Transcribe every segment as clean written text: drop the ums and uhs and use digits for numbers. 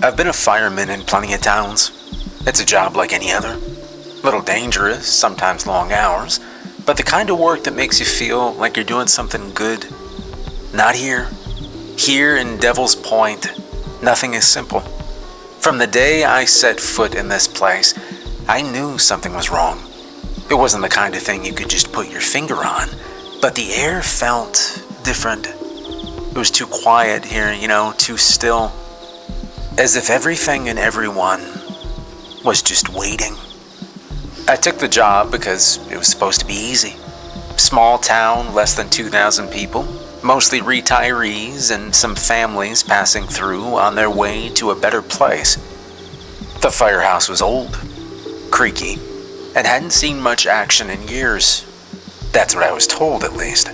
I've been a fireman in plenty of towns. It's a job like any other. Little dangerous, sometimes long hours, but the kind of work that makes you feel like you're doing something good. Not here. Here in Devil's Point, nothing is simple. From the day I set foot in this place, I knew something was wrong. It wasn't the kind of thing you could just put your finger on, but the air felt different. It was too quiet here, too still. As if everything and everyone was just waiting. I took the job because it was supposed to be easy. Small town, less than 2,000 people, mostly retirees and some families passing through on their way to a better place. The firehouse was old, creaky, and hadn't seen much action in years. That's what I was told, at least.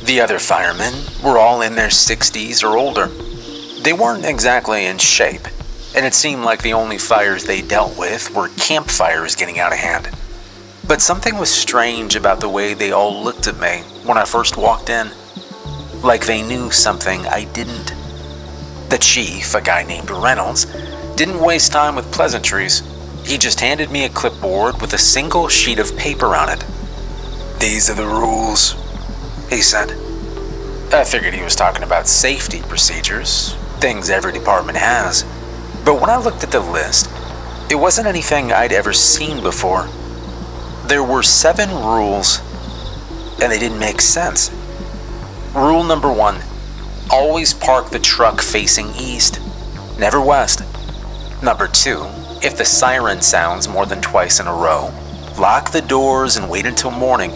The other firemen were all in their 60s or older. They weren't exactly in shape, and it seemed like the only fires they dealt with were campfires getting out of hand. But something was strange about the way they all looked at me when I first walked in. Like they knew something I didn't. The chief, a guy named Reynolds, didn't waste time with pleasantries. He just handed me a clipboard with a single sheet of paper on it. "These are the rules," he said. I figured he was talking about safety procedures, things every department has. But when I looked at the list, it wasn't anything I'd ever seen before. There were 7 rules, and they didn't make sense. Rule number 1, always park the truck facing east, never west. Number 2, if the siren sounds more than twice in a row, lock the doors and wait until morning.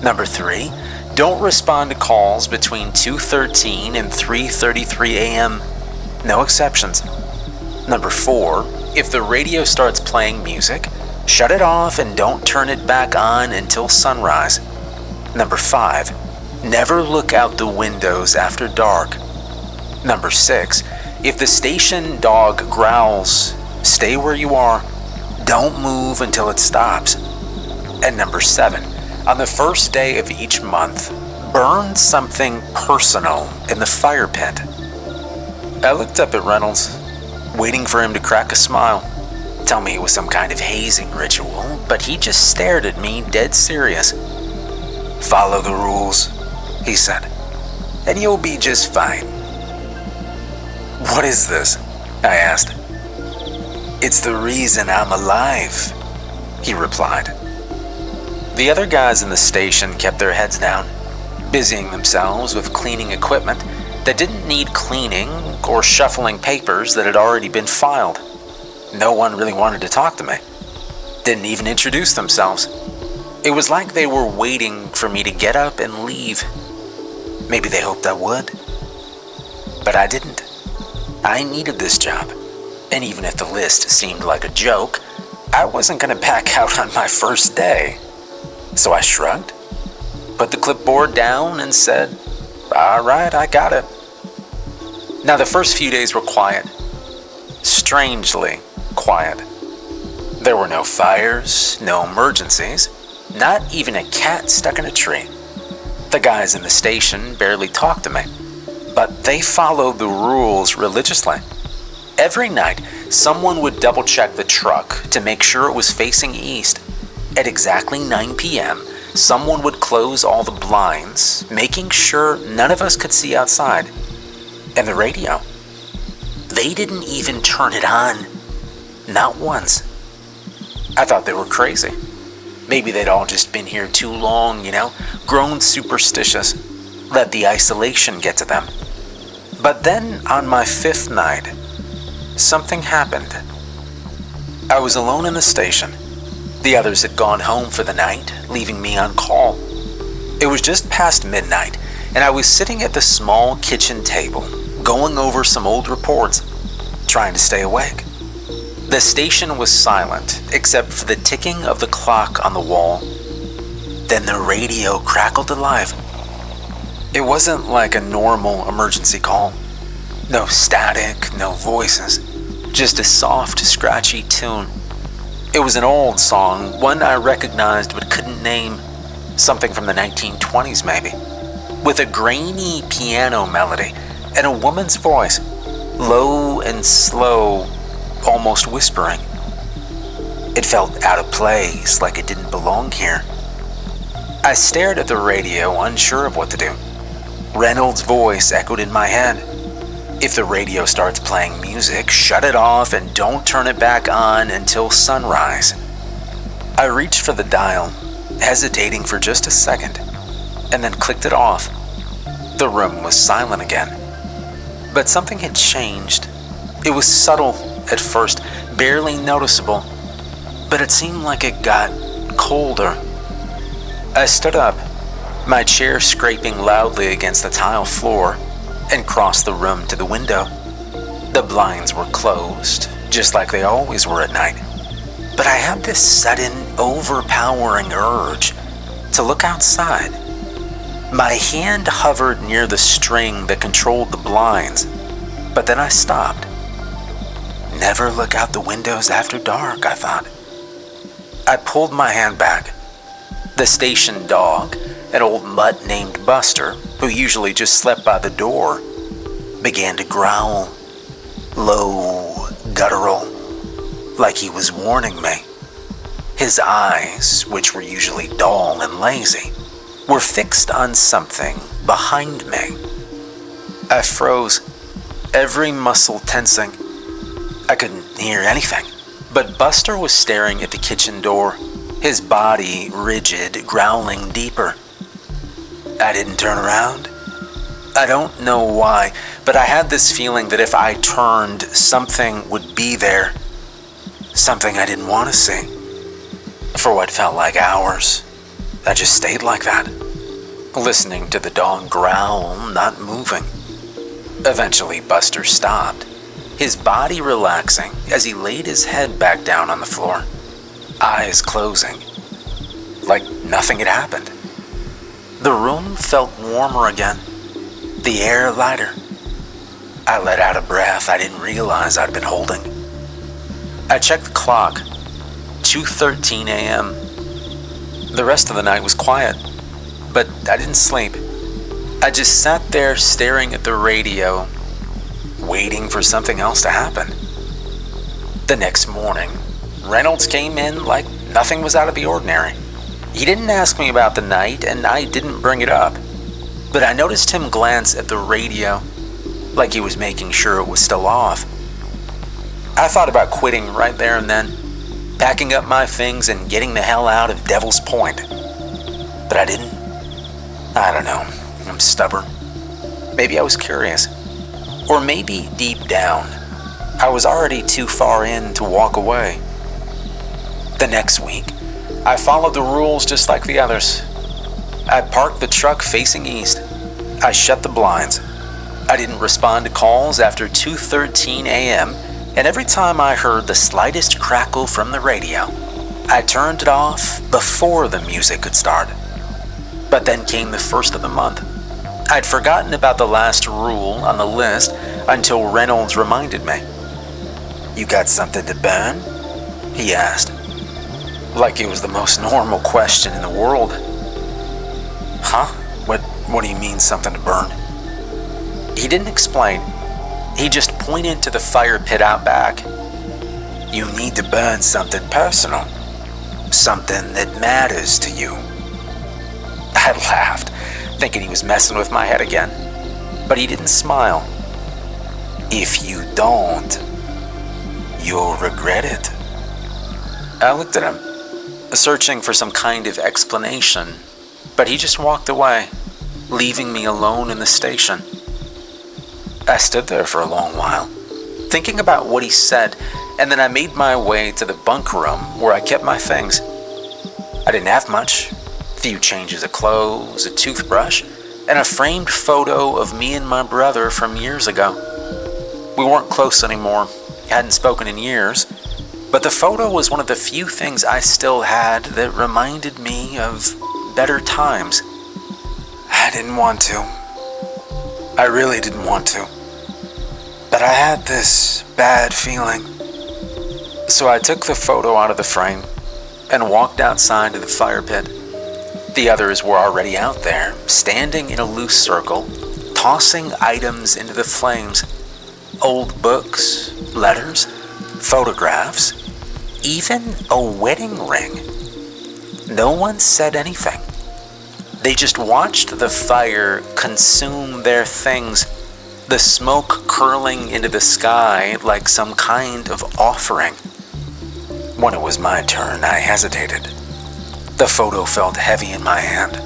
Number 3, don't respond to calls between 2:13 and 3:33 a.m. No exceptions. Number 4, if the radio starts playing music, shut it off and don't turn it back on until sunrise. Number 5, never look out the windows after dark. Number 6, if the station dog growls, stay where you are. Don't move until it stops. And number 7, on the first day of each month, burn something personal in the fire pit. I looked up at Reynolds, waiting for him to crack a smile, tell me it was some kind of hazing ritual, but he just stared at me dead serious. "Follow the rules," he said, "and you'll be just fine." "What is this?" I asked. "It's the reason I'm alive," he replied. The other guys in the station kept their heads down, busying themselves with cleaning equipment that didn't need cleaning or shuffling papers that had already been filed. No one really wanted to talk to me. Didn't even introduce themselves. It was like they were waiting for me to get up and leave. Maybe they hoped I would. But I didn't. I needed this job. And even if the list seemed like a joke, I wasn't going to back out on my first day. So I shrugged, put the clipboard down, and said, "All right, I got it." Now, the first few days were quiet. Strangely quiet. There were no fires, no emergencies, not even a cat stuck in a tree. The guys in the station barely talked to me, but they followed the rules religiously. Every night, someone would double-check the truck to make sure it was facing east. At exactly 9 p.m., someone would close all the blinds, making sure none of us could see outside. And the radio, they didn't even turn it on. Not once. I thought they were crazy. Maybe they'd all just been here too long, grown superstitious, let the isolation get to them. But then, on my 5th night, something happened. I was alone in the station. The others had gone home for the night, leaving me on call. It was just past midnight, and I was sitting at the small kitchen table, going over some old reports, trying to stay awake. The station was silent, except for the ticking of the clock on the wall. Then the radio crackled alive. It wasn't like a normal emergency call. No static, no voices, just a soft, scratchy tune. It was an old song, one I recognized but couldn't name. Something from the 1920s, maybe. With a grainy piano melody and a woman's voice. low and slow, almost whispering. It felt out of place, like it didn't belong here. I stared at the radio, unsure of what to do. Reynolds' voice echoed in my head. If the radio starts playing music, shut it off and don't turn it back on until sunrise. I reached for the dial, hesitating for just a second, and then clicked it off. The room was silent again. But something had changed. It was subtle at first, barely noticeable, but it seemed like it got colder. I stood up, my chair scraping loudly against the tile floor, and crossed the room to the window. The blinds were closed, just like they always were at night. But I had this sudden, overpowering urge to look outside. My hand hovered near the string that controlled the blinds, but then I stopped. Never look out the windows after dark, I thought. I pulled my hand back. The station dog, an old mutt named Buster, who usually just slept by the door, began to growl, low, guttural, like he was warning me. His eyes, which were usually dull and lazy, were fixed on something behind me. I froze, every muscle tensing. I couldn't hear anything, but Buster was staring at the kitchen door, his body rigid, growling deeper. I didn't turn around. I don't know why, but I had this feeling that if I turned, something would be there. Something I didn't want to see. For what felt like hours, I just stayed like that, listening to the dog growl, not moving. Eventually, Buster stopped, his body relaxing as he laid his head back down on the floor, eyes closing, like nothing had happened. The room felt warmer again, the air lighter. I let out a breath I didn't realize I'd been holding. I checked the clock, 2:13 a.m. The rest of the night was quiet, but I didn't sleep. I just sat there staring at the radio, waiting for something else to happen. The next morning, Reynolds came in like nothing was out of the ordinary. He didn't ask me about the night, and I didn't bring it up, but I noticed him glance at the radio, like he was making sure it was still off. I thought about quitting right there and then, packing up my things and getting the hell out of Devil's Point. But I didn't. I don't know. I'm stubborn. Maybe I was curious. Or maybe deep down, I was already too far in to walk away. The next week, I followed the rules just like the others. I parked the truck facing east. I shut the blinds. I didn't respond to calls after 2:13 a.m., and every time I heard the slightest crackle from the radio, I turned it off before the music could start. But then came the first of the month. I'd forgotten about the last rule on the list until Reynolds reminded me. "You got something to burn?" he asked, like it was the most normal question in the world. Huh? What do you mean, something to burn? He didn't explain. He just pointed to the fire pit out back. "You need to burn something personal. Something that matters to you." I laughed, thinking he was messing with my head again. But he didn't smile. "If you don't, you'll regret it." I looked at him, searching for some kind of explanation, but he just walked away, leaving me alone in the station. I stood there for a long while, thinking about what he said, and then I made my way to the bunk room where I kept my things. I didn't have much. A few changes of clothes, a toothbrush, and a framed photo of me and my brother from years ago. We weren't close anymore, hadn't spoken in years, but the photo was one of the few things I still had that reminded me of better times. I didn't want to. I really didn't want to. But I had this bad feeling. So I took the photo out of the frame and walked outside to the fire pit. The others were already out there, standing in a loose circle, tossing items into the flames. Old books, letters, photographs, even a wedding ring. No one said anything. They just watched the fire consume their things, the smoke curling into the sky like some kind of offering. When it was my turn, I hesitated. The photo felt heavy in my hand,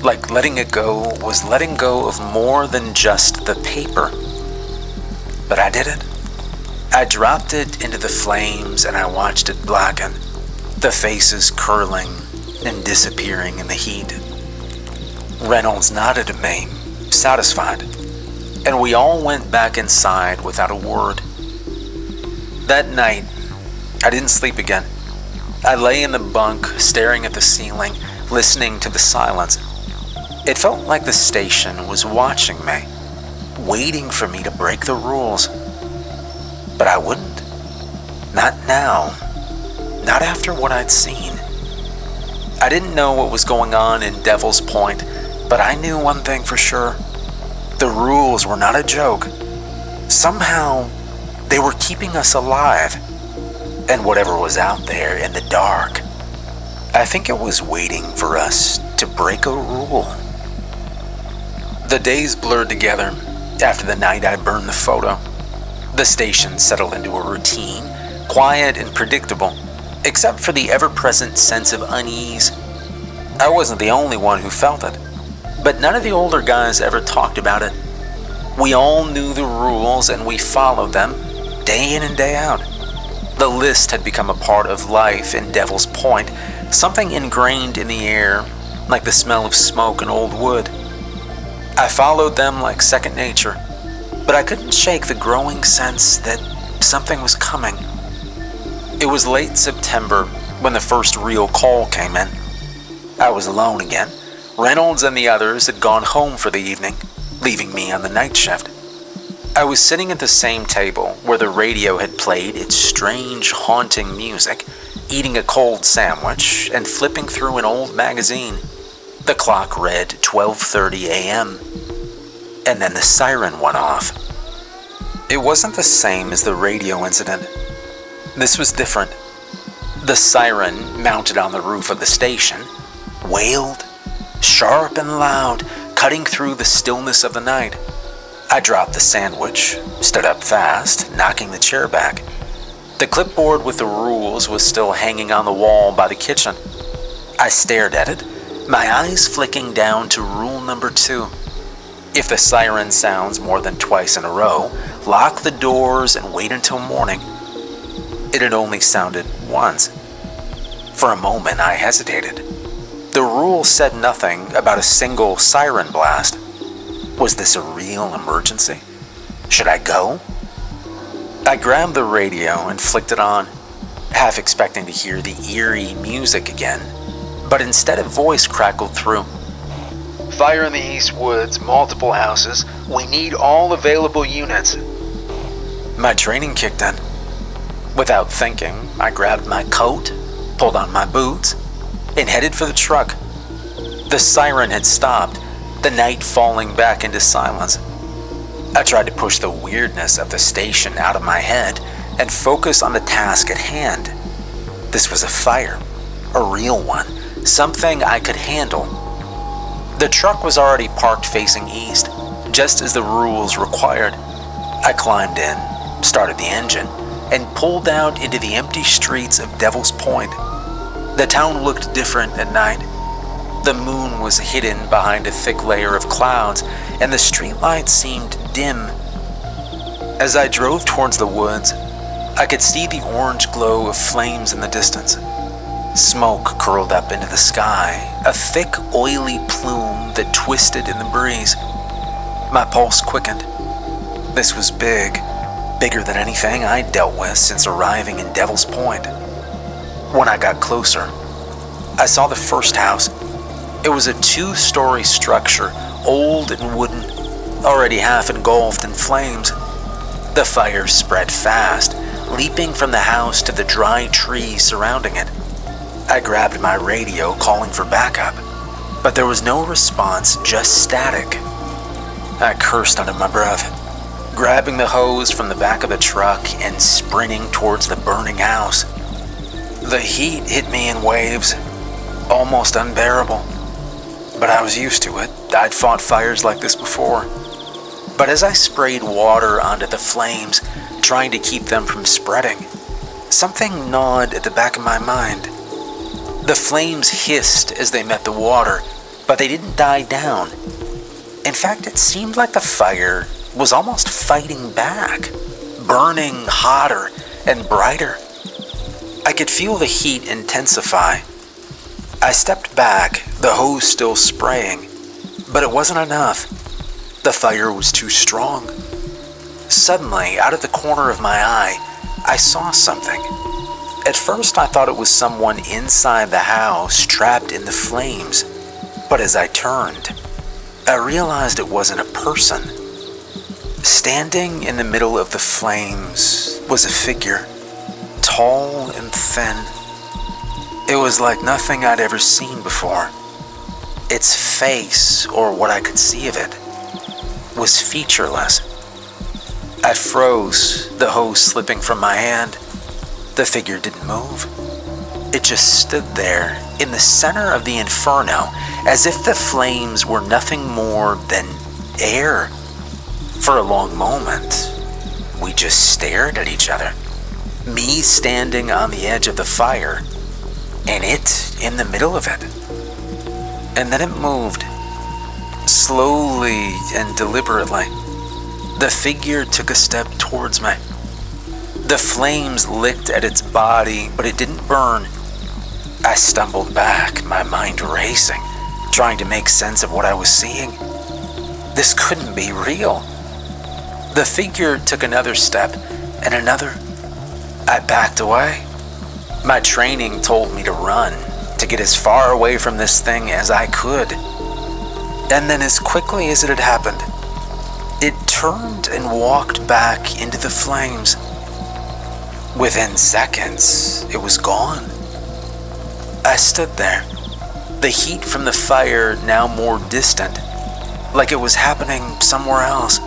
like letting it go was letting go of more than just the paper. But I did it. I dropped it into the flames and I watched it blacken, the faces curling and disappearing in the heat. Reynolds nodded at me, satisfied, and we all went back inside without a word. That night, I didn't sleep again. I lay in the bunk, staring at the ceiling, listening to the silence. It felt like the station was watching me, waiting for me to break the rules. But I wouldn't. Not now. Not after what I'd seen. I didn't know what was going on in Devil's Point, but I knew one thing for sure. The rules were not a joke. Somehow, they were keeping us alive. And whatever was out there in the dark, I think it was waiting for us to break a rule. The days blurred together after the night I burned the photo. The station settled into a routine, quiet and predictable, except for the ever-present sense of unease. I wasn't the only one who felt it, but none of the older guys ever talked about it. We all knew the rules and we followed them, day in and day out. The list had become a part of life in Devil's Point, something ingrained in the air, like the smell of smoke and old wood. I followed them like second nature, but I couldn't shake the growing sense that something was coming. It was late September when the first real call came in. I was alone again. Reynolds and the others had gone home for the evening, leaving me on the night shift. I was sitting at the same table where the radio had played its strange, haunting music, eating a cold sandwich and flipping through an old magazine. The clock read 12:30 a.m. And then the siren went off. It wasn't the same as the radio incident. This was different. The siren, mounted on the roof of the station, wailed, sharp and loud, cutting through the stillness of the night. I dropped the sandwich, stood up fast, knocking the chair back. The clipboard with the rules was still hanging on the wall by the kitchen. I stared at it, my eyes flicking down to rule number 2. If the siren sounds more than twice in a row, lock the doors and wait until morning. It had only sounded once. For a moment, I hesitated. The rule said nothing about a single siren blast. Was this a real emergency? Should I go? I grabbed the radio and flicked it on, half expecting to hear the eerie music again, but instead a voice crackled through. Fire in the East Woods, multiple houses. We need all available units. My training kicked in. Without thinking, I grabbed my coat, pulled on my boots, and headed for the truck. The siren had stopped, the night falling back into silence. I tried to push the weirdness of the station out of my head and focus on the task at hand. This was a fire, a real one, something I could handle. The truck was already parked facing east, just as the rules required. I climbed in, started the engine, and pulled out into the empty streets of Devil's Point. The town looked different at night. The moon was hidden behind a thick layer of clouds, and the streetlights seemed dim. As I drove towards the woods, I could see the orange glow of flames in the distance. Smoke curled up into the sky, a thick, oily plume that twisted in the breeze. My pulse quickened. This was big, bigger than anything I'd dealt with since arriving in Devil's Point. When I got closer, I saw the first house. It was a 2-story structure, old and wooden, already half engulfed in flames. The fire spread fast, leaping from the house to the dry trees surrounding it. I grabbed my radio, calling for backup, but there was no response, just static. I cursed under my breath. grabbing the hose from the back of the truck and sprinting towards the burning house. The heat hit me in waves, almost unbearable. But I was used to it. I'd fought fires like this before. But as I sprayed water onto the flames, trying to keep them from spreading, something gnawed at the back of my mind. The flames hissed as they met the water, but they didn't die down. In fact, it seemed like the fire was almost fighting back, burning hotter and brighter. I could feel the heat intensify. I stepped back, the hose still spraying, but it wasn't enough. The fire was too strong. Suddenly, out of the corner of my eye, I saw something. At first, I thought it was someone inside the house trapped in the flames, but as I turned, I realized it wasn't a person. Standing in the middle of the flames was a figure, tall and thin. It was like nothing I'd ever seen before. Its face, or what I could see of it, was featureless. I froze, the hose slipping from my hand. The figure didn't move. It just stood there in the center of the inferno, as if the flames were nothing more than air. For a long moment, we just stared at each other. Me standing on the edge of the fire, and it in the middle of it. And then it moved, slowly and deliberately. The figure took a step towards me. The flames licked at its body, but it didn't burn. I stumbled back, my mind racing, trying to make sense of what I was seeing. This couldn't be real. The figure took another step, and another. I backed away. My training told me to run, to get as far away from this thing as I could. And then as quickly as it had happened, it turned and walked back into the flames. Within seconds, it was gone. I stood there, the heat from the fire now more distant, like it was happening somewhere else.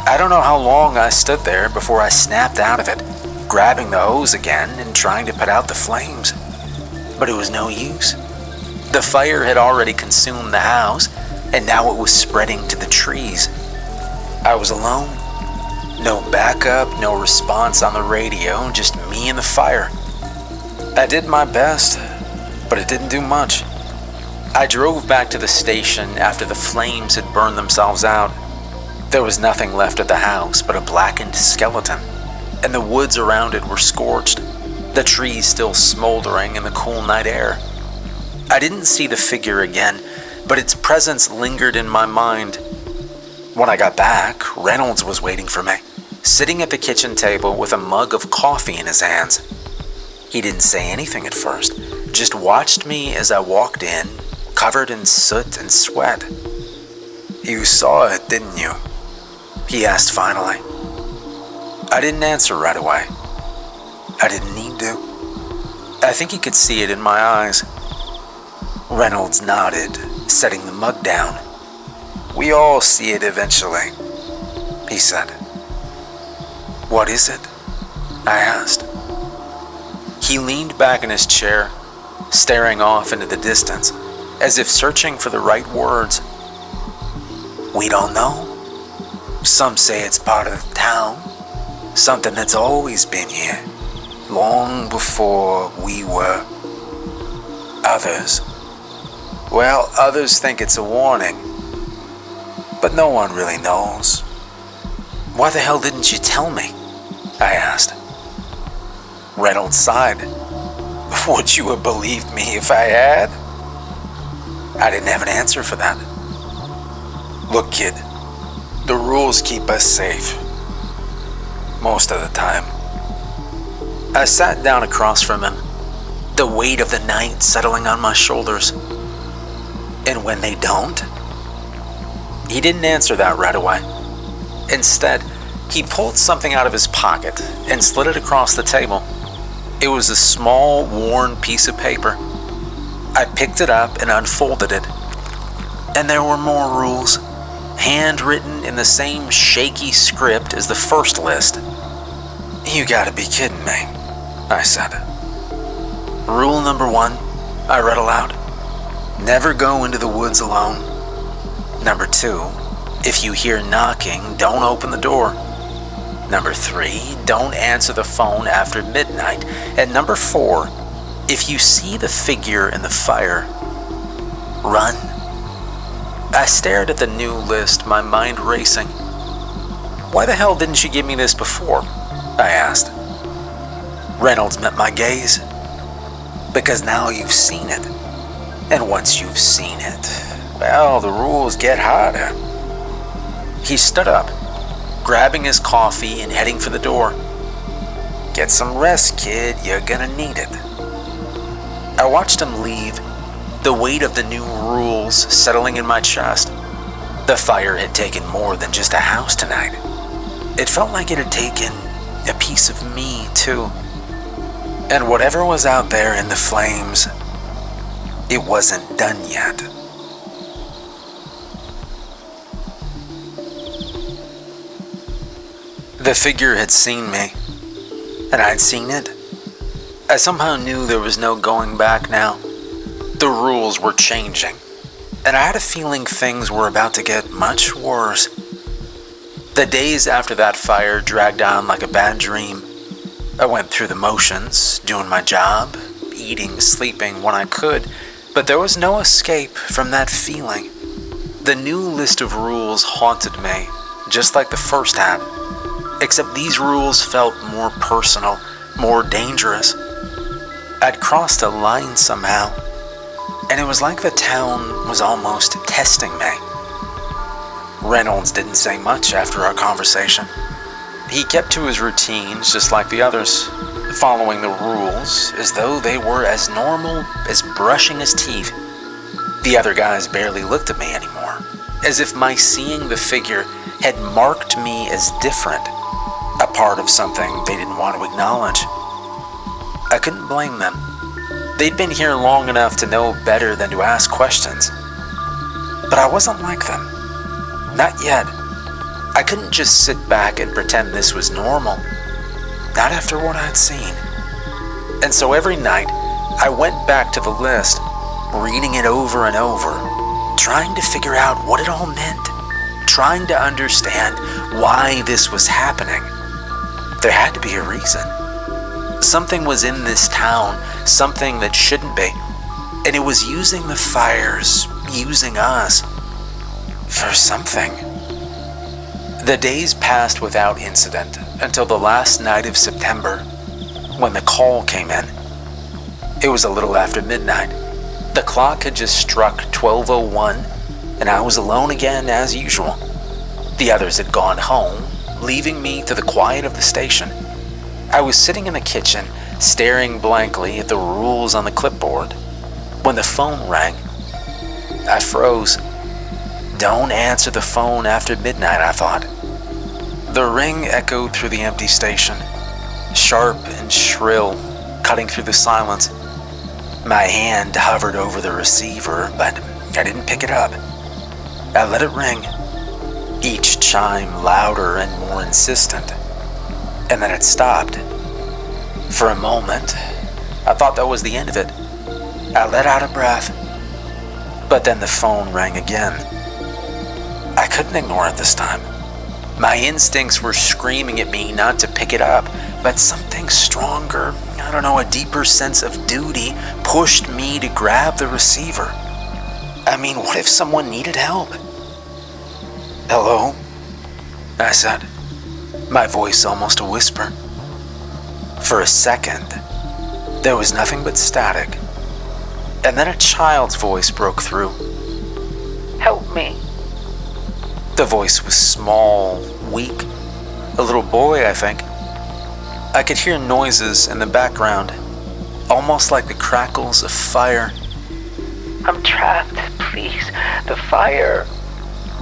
I don't know how long I stood there before I snapped out of it, grabbing the hose again and trying to put out the flames. But it was no use. The fire had already consumed the house, and now it was spreading to the trees. I was alone. No backup, no response on the radio, just me and the fire. I did my best, but it didn't do much. I drove back to the station after the flames had burned themselves out. There was nothing left of the house but a blackened skeleton, and the woods around it were scorched, the trees still smoldering in the cool night air. I didn't see the figure again, but its presence lingered in my mind. When I got back, Reynolds was waiting for me, sitting at the kitchen table with a mug of coffee in his hands. He didn't say anything at first, just watched me as I walked in, covered in soot and sweat. "You saw it, didn't you?" he asked finally. I didn't answer right away. I didn't need to. I think he could see it in my eyes. Reynolds nodded, setting the mug down. "We all see it eventually," he said. "What is it?" I asked. He leaned back in his chair, staring off into the distance, as if searching for the right words. "We don't know. Some say it's part of the town, something that's always been here, long before we were. Others, well, others think it's a warning, but no one really knows." "Why the hell didn't you tell me?" I asked. Reynolds sighed. "Would you have believed me if I had?" I didn't have an answer for that. "Look, kid, the rules keep us safe. Most of the time." I sat down across from him, the weight of the night settling on my shoulders. "And when they don't?" He didn't answer that right away. Instead, he pulled something out of his pocket and slid it across the table. It was a small, worn piece of paper. I picked it up and unfolded it. And there were more rules. handwritten in the same shaky script as the first list. "You gotta be kidding me," I said. "Rule number 1, I read aloud. Never go into the woods alone. Number 2, if you hear knocking, don't open the door. Number 3, don't answer the phone after midnight. And number 4, if you see the figure in the fire, run." I stared at the new list, my mind racing. "Why the hell didn't you give me this before?" I asked. Reynolds met my gaze. "Because now you've seen it. And once you've seen it, well, the rules get harder." He stood up, grabbing his coffee and heading for the door. "Get some rest, kid. You're gonna need it." I watched him leave, the weight of the new rules settling in my chest. The fire had taken more than just a house tonight. It felt like it had taken a piece of me, too. And whatever was out there in the flames, it wasn't done yet. The figure had seen me, and I'd seen it. I somehow knew there was no going back now. The rules were changing, and I had a feeling things were about to get much worse. The days after that fire dragged on like a bad dream. I went through the motions, doing my job, eating, sleeping when I could, but there was no escape from that feeling. The new list of rules haunted me, just like the first had, except these rules felt more personal, more dangerous. I'd crossed a line somehow, and it was like the town was almost testing me. Reynolds didn't say much after our conversation. He kept to his routines just like the others, following the rules as though they were as normal as brushing his teeth. The other guys barely looked at me anymore, as if my seeing the figure had marked me as different, a part of something they didn't want to acknowledge. I couldn't blame them. They'd been here long enough to know better than to ask questions. But I wasn't like them. Not yet. I couldn't just sit back and pretend this was normal. Not after what I'd seen. And so every night, I went back to the list, reading it over and over, trying to figure out what it all meant, trying to understand why this was happening. There had to be a reason. Something was in this town, something that shouldn't be, and it was using the fires, using us, for something. The days passed without incident until the last night of September, when the call came in. It was a little after midnight. The clock had just struck 12:01, and I was alone again as usual. The others had gone home, leaving me to the quiet of the station. I was sitting in the kitchen, staring blankly at the rules on the clipboard, when the phone rang. I froze. Don't answer the phone after midnight, I thought. The ring echoed through the empty station, sharp and shrill, cutting through the silence. My hand hovered over the receiver, but I didn't pick it up. I let it ring, each chime louder and more insistent. And then it stopped. For a moment, I thought that was the end of it. I let out a breath. But then the phone rang again. I couldn't ignore it this time. My instincts were screaming at me not to pick it up, but something stronger, a deeper sense of duty pushed me to grab the receiver. I mean, what if someone needed help? "Hello?" I said, my voice almost a whisper. For a second, there was nothing but static, and then a child's voice broke through. "Help me." The voice was small, weak, a little boy, I think. I could hear noises in the background, almost like the crackles of fire. "I'm trapped, please, the fire."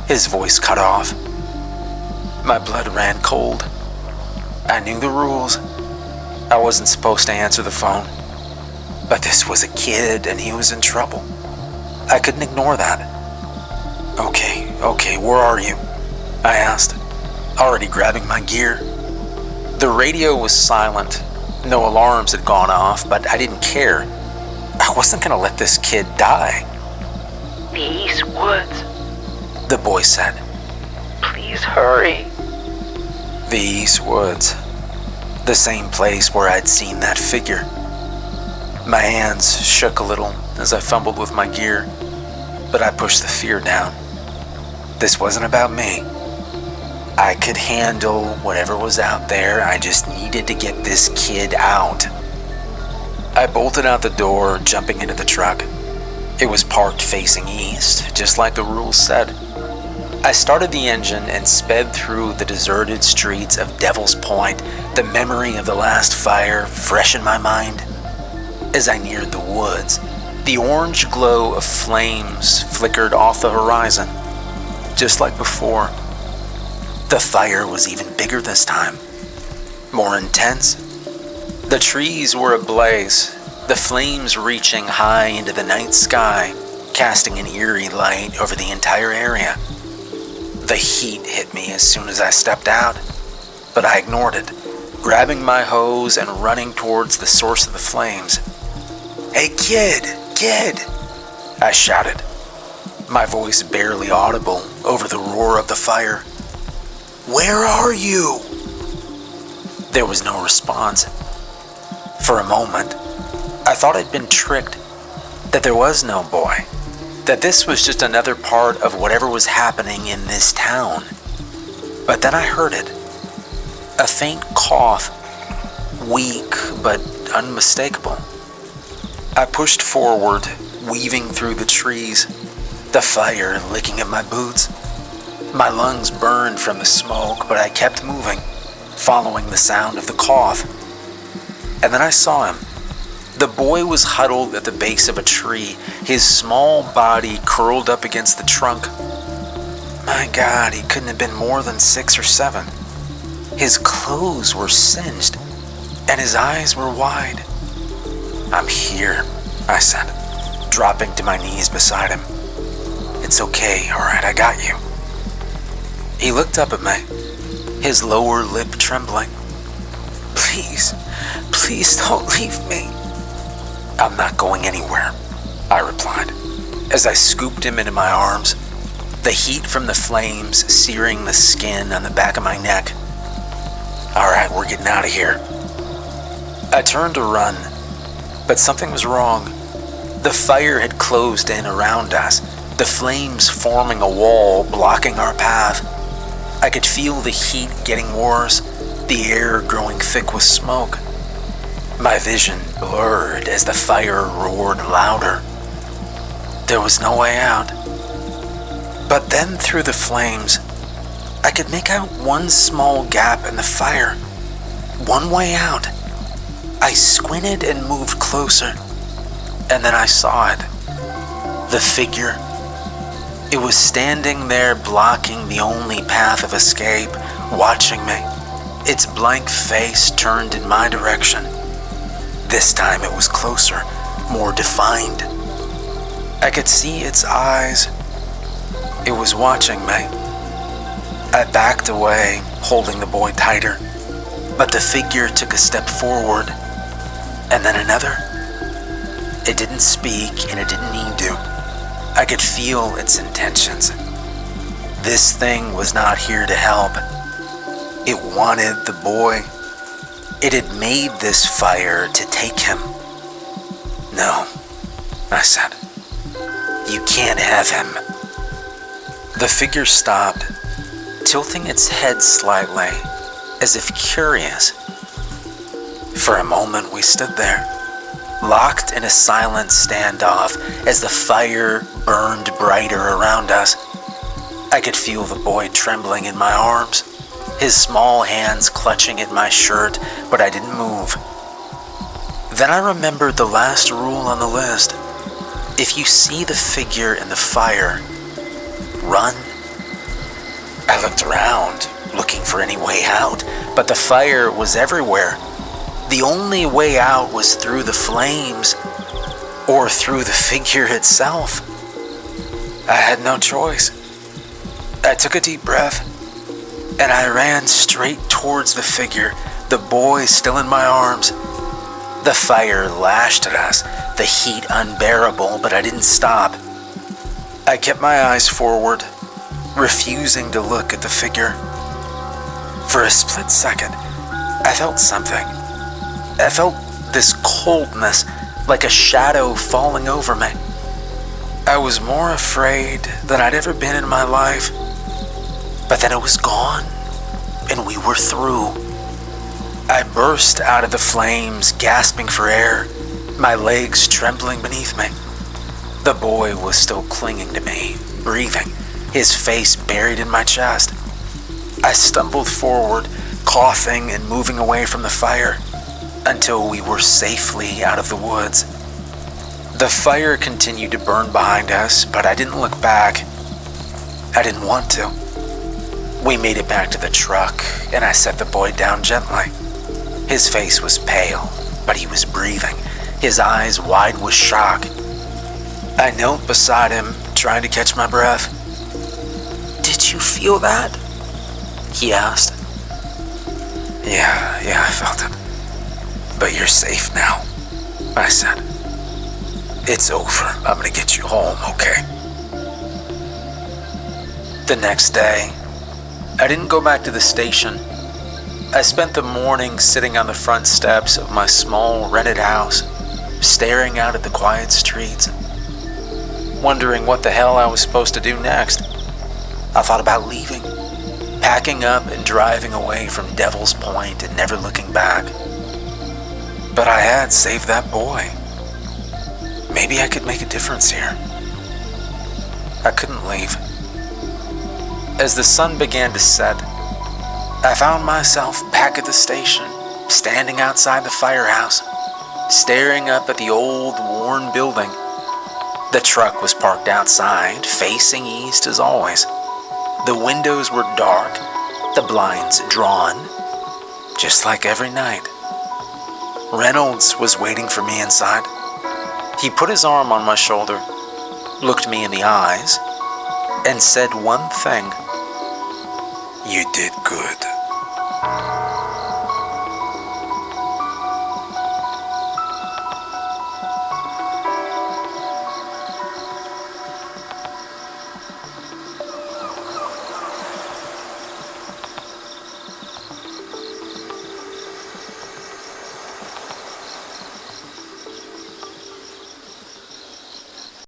His voice cut off. My blood ran cold. I knew the rules. I wasn't supposed to answer the phone. But this was a kid and he was in trouble. I couldn't ignore that. Okay, Okay, where are you? I asked, already grabbing my gear. The radio was silent. No alarms had gone off, but I didn't care. I wasn't gonna let this kid die. The East Woods. The boy said. Please hurry. The East Woods. The same place where I'd seen that figure. My hands shook a little as I fumbled with my gear, but I pushed the fear down. This wasn't about me. I could handle whatever was out there. I just needed to get this kid out. I bolted out the door, jumping into the truck. It was parked facing east, just like the rules said. I started the engine and sped through the deserted streets of Devil's Point, the memory of the last fire fresh in my mind. As I neared the woods, the orange glow of flames flickered off the horizon, just like before. The fire was even bigger this time, more intense. The trees were ablaze, the flames reaching high into the night sky, casting an eerie light over the entire area. The heat hit me as soon as I stepped out, but I ignored it, grabbing my hose and running towards the source of the flames. "Hey kid, I shouted, my voice barely audible over the roar of the fire. "Where are you?" There was no response. For a moment, I thought I'd been tricked, that there was no boy, that this was just another part of whatever was happening in this town. But then I heard it. A faint cough, weak but unmistakable. I pushed forward, weaving through the trees, the fire licking at my boots. My lungs burned from the smoke, but I kept moving, following the sound of the cough. And then I saw him. The boy was huddled at the base of a tree, his small body curled up against the trunk. My God, he couldn't have been more than 6 or 7. His clothes were singed, and his eyes were wide. "I'm here," I said, dropping to my knees beside him. "It's okay, all right, I got you." He looked up at me, his lower lip trembling. Please don't leave me." "I'm not going anywhere," I replied, as I scooped him into my arms, the heat from the flames searing the skin on the back of my neck. "All right, we're getting out of here." I turned to run, but something was wrong. The fire had closed in around us, the flames forming a wall blocking our path. I could feel the heat getting worse, the air growing thick with smoke. My vision blurred as the fire roared louder. There was no way out. But then through the flames, I could make out one small gap in the fire. One way out. I squinted and moved closer, and then I saw it. The figure. It was standing there blocking the only path of escape, watching me, its blank face turned in my direction. This time it was closer, more defined. I could see its eyes. It was watching me. I backed away, holding the boy tighter, but the figure took a step forward, and then another. It didn't speak, and it didn't need to. I could feel its intentions. This thing was not here to help. It wanted the boy. It had made this fire to take him. "No," I said. "You can't have him." The figure stopped, tilting its head slightly, as if curious. For a moment we stood there, locked in a silent standoff as the fire burned brighter around us. I could feel the boy trembling in my arms, his small hands clutching at my shirt, but I didn't move. Then I remembered the last rule on the list. If you see the figure in the fire, run. I looked around, looking for any way out, but the fire was everywhere. The only way out was through the flames, or through the figure itself. I had no choice. I took a deep breath, and I ran straight towards the figure, the boy still in my arms. The fire lashed at us, the heat unbearable, but I didn't stop. I kept my eyes forward, refusing to look at the figure. For a split second, I felt something. I felt this coldness, like a shadow falling over me. I was more afraid than I'd ever been in my life. But then it was gone, and we were through. I burst out of the flames, gasping for air, my legs trembling beneath me. The boy was still clinging to me, breathing, his face buried in my chest. I stumbled forward, coughing and moving away from the fire, until we were safely out of the woods. The fire continued to burn behind us, but I didn't look back. I didn't want to. We made it back to the truck, and I set the boy down gently. His face was pale, but he was breathing, his eyes wide with shock. I knelt beside him, trying to catch my breath. "Did you feel that?" he asked. Yeah, I felt it. "But you're safe now," I said. "It's over. I'm gonna get you home, okay?" The next day, I didn't go back to the station. I spent the morning sitting on the front steps of my small rented house, staring out at the quiet streets, wondering what the hell I was supposed to do next. I thought about leaving, packing up and driving away from Devil's Point and never looking back. But I had saved that boy. Maybe I could make a difference here. I couldn't leave. As the sun began to set, I found myself back at the station, standing outside the firehouse, staring up at the old, worn building. The truck was parked outside, facing east as always. The windows were dark, the blinds drawn, just like every night. Reynolds was waiting for me inside. He put his arm on my shoulder, looked me in the eyes, and said one thing. "You did good."